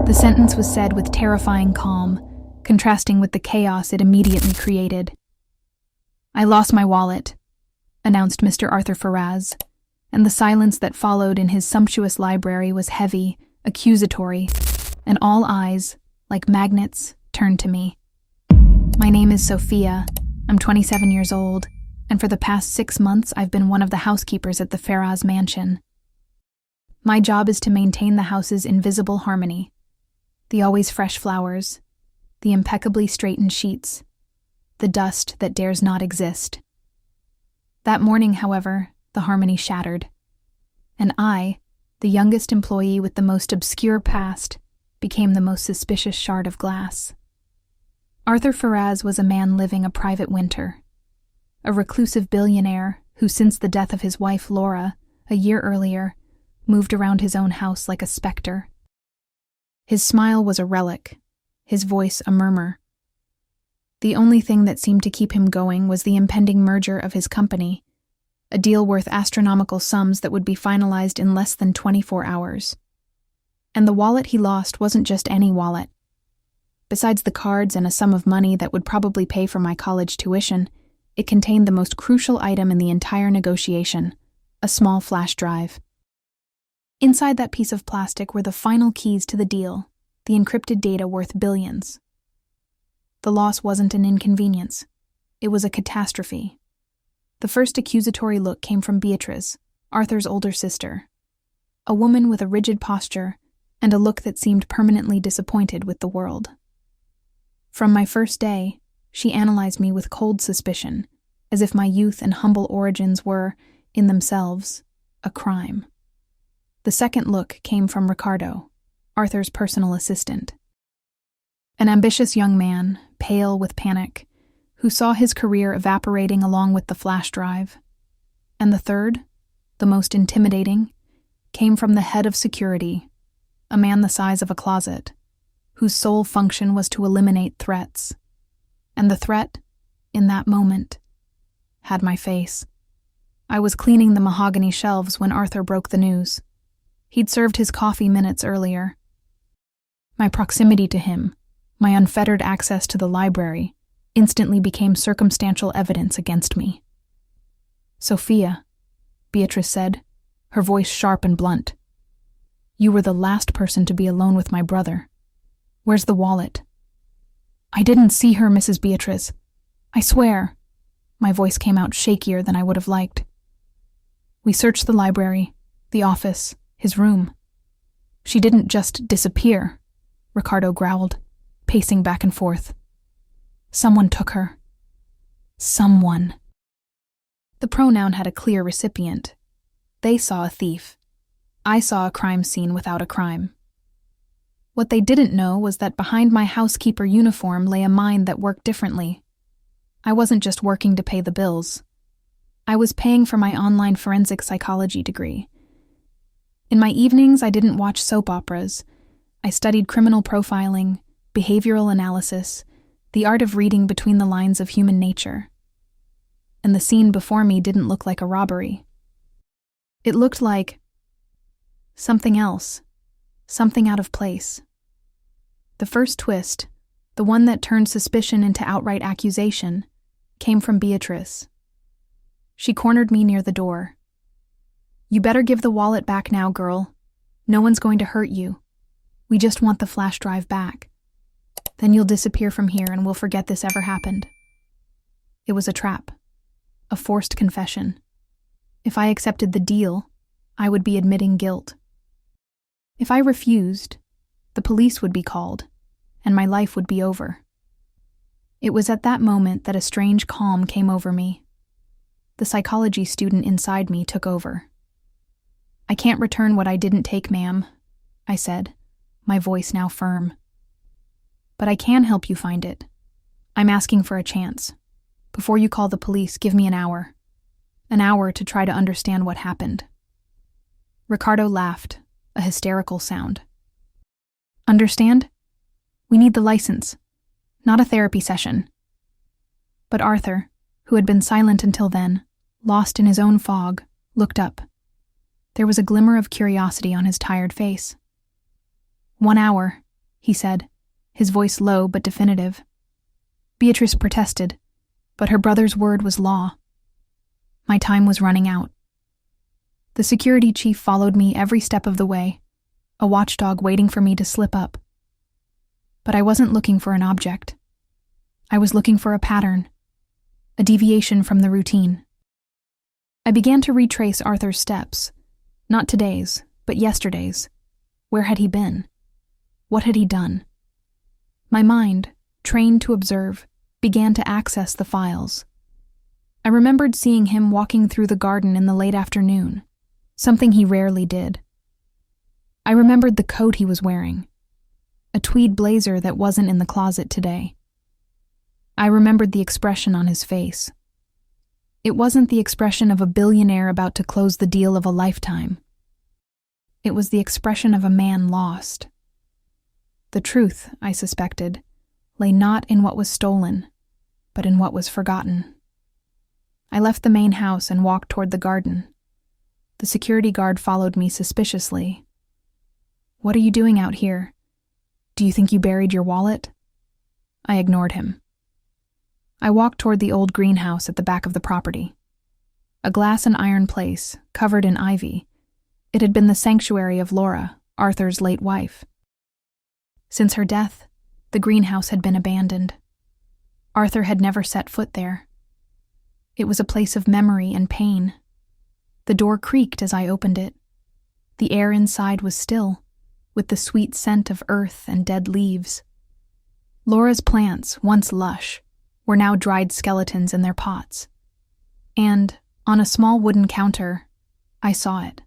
The sentence was said with terrifying calm, contrasting with the chaos it immediately created. "I lost my wallet," announced Mr. Arthur Faraz, and the silence that followed in his sumptuous library was heavy, accusatory, and all eyes, like magnets, turned to me. "My name is Sophia. I'm 27 years old, and for the past 6 months I've been one of the housekeepers at the Faraz mansion. My job is to maintain the house's invisible harmony, the always fresh flowers, the impeccably straightened sheets, the dust that dares not exist." That morning, however, the harmony shattered, and I, the youngest employee with the most obscure past, became the most suspicious shard of glass. Arthur Faraz was a man living a private winter, a reclusive billionaire who, since the death of his wife Laura, a year earlier, moved around his own house like a specter. His smile was a relic, his voice a murmur. The only thing that seemed to keep him going was the impending merger of his company, a deal worth astronomical sums that would be finalized in less than 24 hours. And the wallet he lost wasn't just any wallet. Besides the cards and a sum of money that would probably pay for my college tuition, it contained the most crucial item in the entire negotiation, a small flash drive. Inside that piece of plastic were the final keys to the deal, the encrypted data worth billions. The loss wasn't an inconvenience. It was a catastrophe. The first accusatory look came from Beatrice, Arthur's older sister, a woman with a rigid posture and a look that seemed permanently disappointed with the world. From my first day, she analyzed me with cold suspicion, as if my youth and humble origins were, in themselves, a crime. The second look came from Ricardo, Arthur's personal assistant. An ambitious young man, pale with panic, who saw his career evaporating along with the flash drive. And the third, the most intimidating, came from the head of security, a man the size of a closet, whose sole function was to eliminate threats. And the threat, in that moment, had my face. I was cleaning the mahogany shelves when Arthur broke the news. He'd served his coffee minutes earlier. My proximity to him, my unfettered access to the library, instantly became circumstantial evidence against me. "Sophia," Beatrice said, her voice sharp and blunt. "You were the last person to be alone with my brother. Where's the wallet?" "I didn't see her, Mrs. Beatrice. I swear." My voice came out shakier than I would have liked. "We searched the library, the office, his room. She didn't just disappear," Ricardo growled, pacing back and forth. "Someone took her. Someone." The pronoun had a clear recipient. They saw a thief. I saw a crime scene without a crime. What they didn't know was that behind my housekeeper uniform lay a mind that worked differently. I wasn't just working to pay the bills. I was paying for my online forensic psychology degree. In my evenings, I didn't watch soap operas. I studied criminal profiling, behavioral analysis, the art of reading between the lines of human nature. And the scene before me didn't look like a robbery. It looked like something else, something out of place. The first twist, the one that turned suspicion into outright accusation, came from Beatrice. She cornered me near the door. "You better give the wallet back now, girl. No one's going to hurt you. We just want the flash drive back. Then you'll disappear from here and we'll forget this ever happened." It was a trap, a forced confession. If I accepted the deal, I would be admitting guilt. If I refused, the police would be called, and my life would be over. It was at that moment that a strange calm came over me. The psychology student inside me took over. "I can't return what I didn't take, ma'am," I said, my voice now firm. "But I can help you find it. I'm asking for a chance. Before you call the police, give me an hour. An hour to try to understand what happened." Ricardo laughed, a hysterical sound. "Understand? We need the license, not a therapy session." But Arthur, who had been silent until then, lost in his own fog, looked up. There was a glimmer of curiosity on his tired face. "1 hour," he said, his voice low but definitive. Beatrice protested, but her brother's word was law. My time was running out. The security chief followed me every step of the way, a watchdog waiting for me to slip up. But I wasn't looking for an object. I was looking for a pattern, a deviation from the routine. I began to retrace Arthur's steps, not today's, but yesterday's. Where had he been? What had he done? My mind, trained to observe, began to access the files. I remembered seeing him walking through the garden in the late afternoon, something he rarely did. I remembered the coat he was wearing, a tweed blazer that wasn't in the closet today. I remembered the expression on his face. It wasn't the expression of a billionaire about to close the deal of a lifetime. It was the expression of a man lost. The truth, I suspected, lay not in what was stolen, but in what was forgotten. I left the main house and walked toward the garden. The security guard followed me suspiciously. "What are you doing out here? Do you think you buried your wallet?" I ignored him. I walked toward the old greenhouse at the back of the property. A glass and iron place, covered in ivy, it had been the sanctuary of Laura, Arthur's late wife. Since her death, the greenhouse had been abandoned. Arthur had never set foot there. It was a place of memory and pain. The door creaked as I opened it. The air inside was still, with the sweet scent of earth and dead leaves. Laura's plants, once lush, were now dried skeletons in their pots. And, on a small wooden counter, I saw it.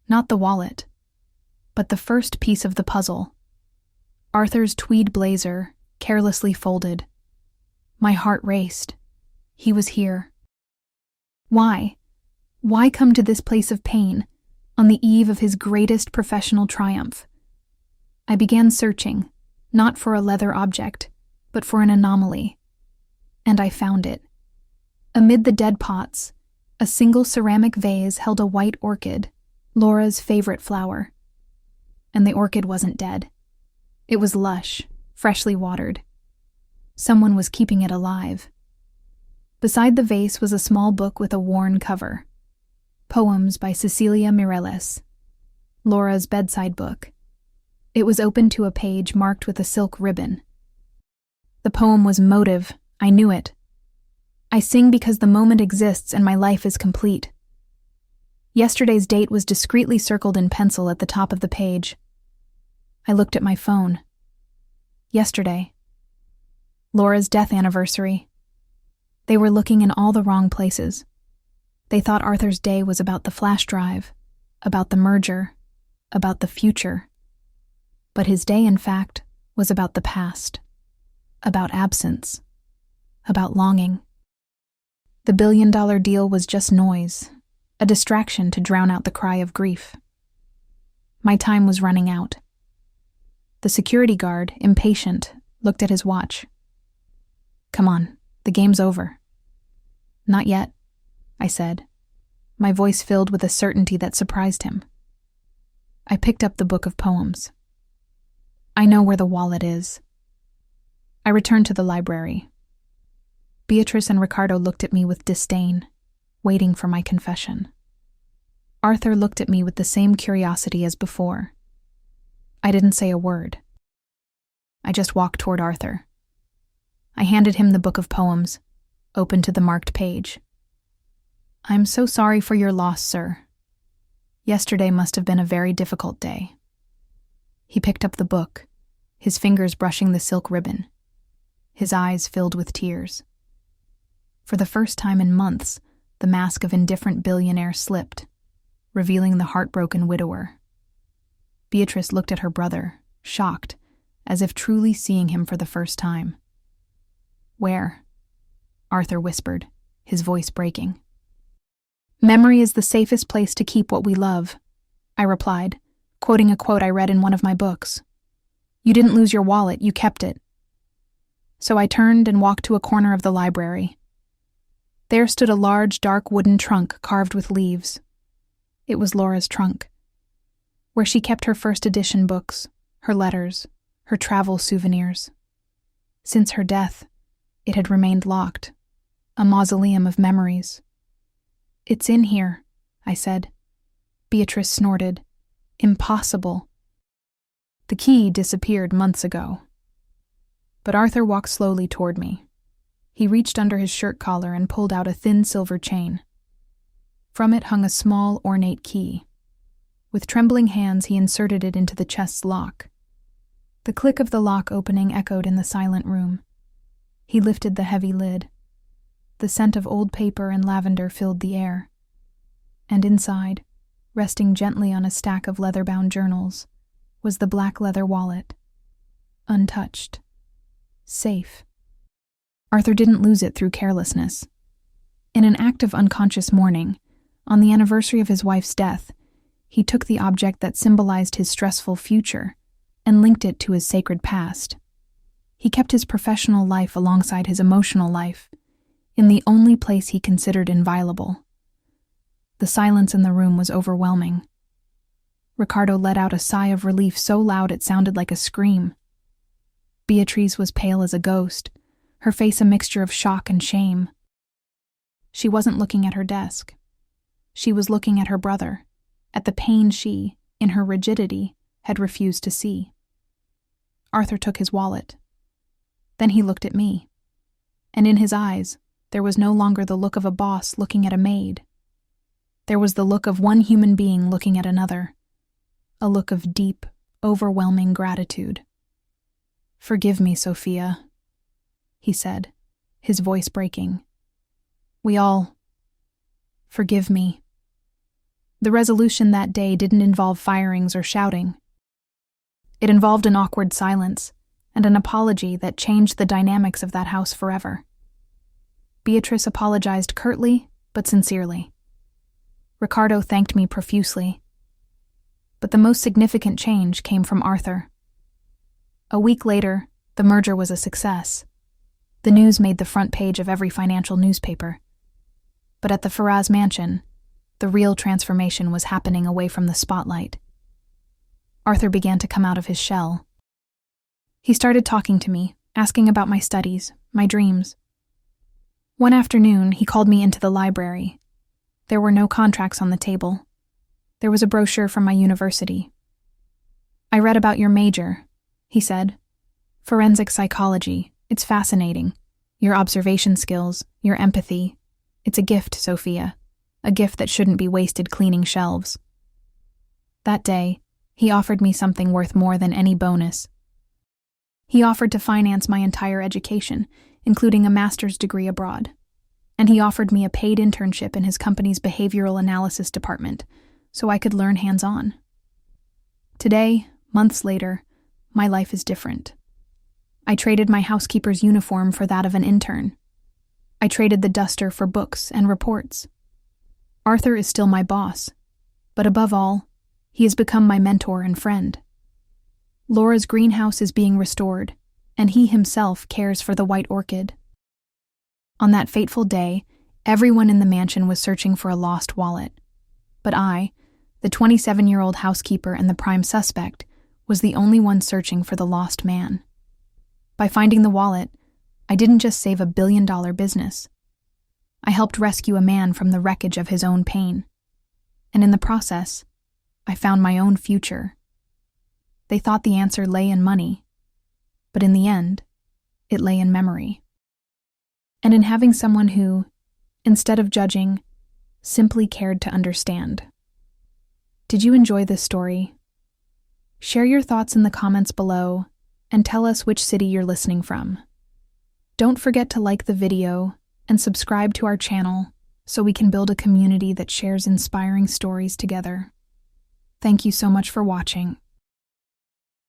Not the wallet, but the first piece of the puzzle. Arthur's tweed blazer, carelessly folded. My heart raced. He was here. Why? Why come to this place of pain, on the eve of his greatest professional triumph? I began searching, not for a leather object, but for an anomaly. And I found it. Amid the dead pots, a single ceramic vase held a white orchid, Laura's favorite flower. And the orchid wasn't dead. It was lush, freshly watered. Someone was keeping it alive. Beside the vase was a small book with a worn cover. Poems by Cecilia Mireles. Laura's bedside book. It was open to a page marked with a silk ribbon. The poem was motive. I knew it. I sing because the moment exists and my life is complete. Yesterday's date was discreetly circled in pencil at the top of the page. I looked at my phone. Yesterday. Laura's death anniversary. They were looking in all the wrong places. They thought Arthur's day was about the flash drive, about the merger, about the future. But his day, in fact, was about the past, about absence, about longing. The billion-dollar deal was just noise, a distraction to drown out the cry of grief. My time was running out. The security guard, impatient, looked at his watch. "Come on, the game's over." "Not yet," I said, my voice filled with a certainty that surprised him. I picked up the book of poems. "I know where the wallet is." I returned to the library. Beatrice and Ricardo looked at me with disdain, waiting for my confession. Arthur looked at me with the same curiosity as before. I didn't say a word. I just walked toward Arthur. I handed him the book of poems, open to the marked page. "I'm so sorry for your loss, sir. Yesterday must have been a very difficult day." He picked up the book, his fingers brushing the silk ribbon, his eyes filled with tears. For the first time in months, the mask of indifferent billionaire slipped, revealing the heartbroken widower. Beatrice looked at her brother, shocked, as if truly seeing him for the first time. "Where?" Arthur whispered, his voice breaking. "Memory is the safest place to keep what we love," I replied, quoting a quote I read in one of my books. "You didn't lose your wallet, you kept it." So I turned and walked to a corner of the library. There stood a large, dark wooden trunk carved with leaves. It was Laura's trunk, where she kept her first edition books, her letters, her travel souvenirs. Since her death, it had remained locked, a mausoleum of memories. "It's in here," I said. Beatrice snorted. "Impossible." "The key disappeared months ago." But Arthur walked slowly toward me. He reached under his shirt collar and pulled out a thin silver chain. From it hung a small, ornate key. With trembling hands, he inserted it into the chest's lock. The click of the lock opening echoed in the silent room. He lifted the heavy lid. The scent of old paper and lavender filled the air. And inside, resting gently on a stack of leather-bound journals, was the black leather wallet. Untouched. Safe. Arthur didn't lose it through carelessness. In an act of unconscious mourning, on the anniversary of his wife's death, he took the object that symbolized his stressful future and linked it to his sacred past. He kept his professional life alongside his emotional life, in the only place he considered inviolable. The silence in the room was overwhelming. Ricardo let out a sigh of relief so loud it sounded like a scream. Beatrice was pale as a ghost, her face a mixture of shock and shame. She wasn't looking at her desk. She was looking at her brother, at the pain she, in her rigidity, had refused to see. Arthur took his wallet. Then he looked at me, and in his eyes, there was no longer the look of a boss looking at a maid. There was the look of one human being looking at another, a look of deep, overwhelming gratitude. "Forgive me, Sophia," he said, his voice breaking. Forgive me." The resolution that day didn't involve firings or shouting. It involved an awkward silence and an apology that changed the dynamics of that house forever. Beatrice apologized curtly but sincerely. Ricardo thanked me profusely. But the most significant change came from Arthur. A week later, the merger was a success. The news made the front page of every financial newspaper. But at the Faraz mansion, the real transformation was happening away from the spotlight. Arthur began to come out of his shell. He started talking to me, asking about my studies, my dreams. One afternoon, he called me into the library. There were no contracts on the table. There was a brochure from my university. "I read about your major," he said. "Forensic psychology. It's fascinating. Your observation skills, your empathy. It's a gift, Sophia. A gift that shouldn't be wasted cleaning shelves." That day, he offered me something worth more than any bonus. He offered to finance my entire education, including a master's degree abroad. And he offered me a paid internship in his company's behavioral analysis department, so I could learn hands-on. Today, months later, my life is different. I traded my housekeeper's uniform for that of an intern. I traded the duster for books and reports. Arthur is still my boss, but above all, he has become my mentor and friend. Laura's greenhouse is being restored, and he himself cares for the white orchid. On that fateful day, everyone in the mansion was searching for a lost wallet. But I, the 27-year-old housekeeper and the prime suspect, was the only one searching for the lost man. By finding the wallet, I didn't just save a billion-dollar business. I helped rescue a man from the wreckage of his own pain. And in the process, I found my own future. They thought the answer lay in money, but in the end, it lay in memory. And in having someone who, instead of judging, simply cared to understand. Did you enjoy this story? Share your thoughts in the comments below and tell us which city you're listening from. Don't forget to like the video and subscribe to our channel so we can build a community that shares inspiring stories together. Thank you so much for watching.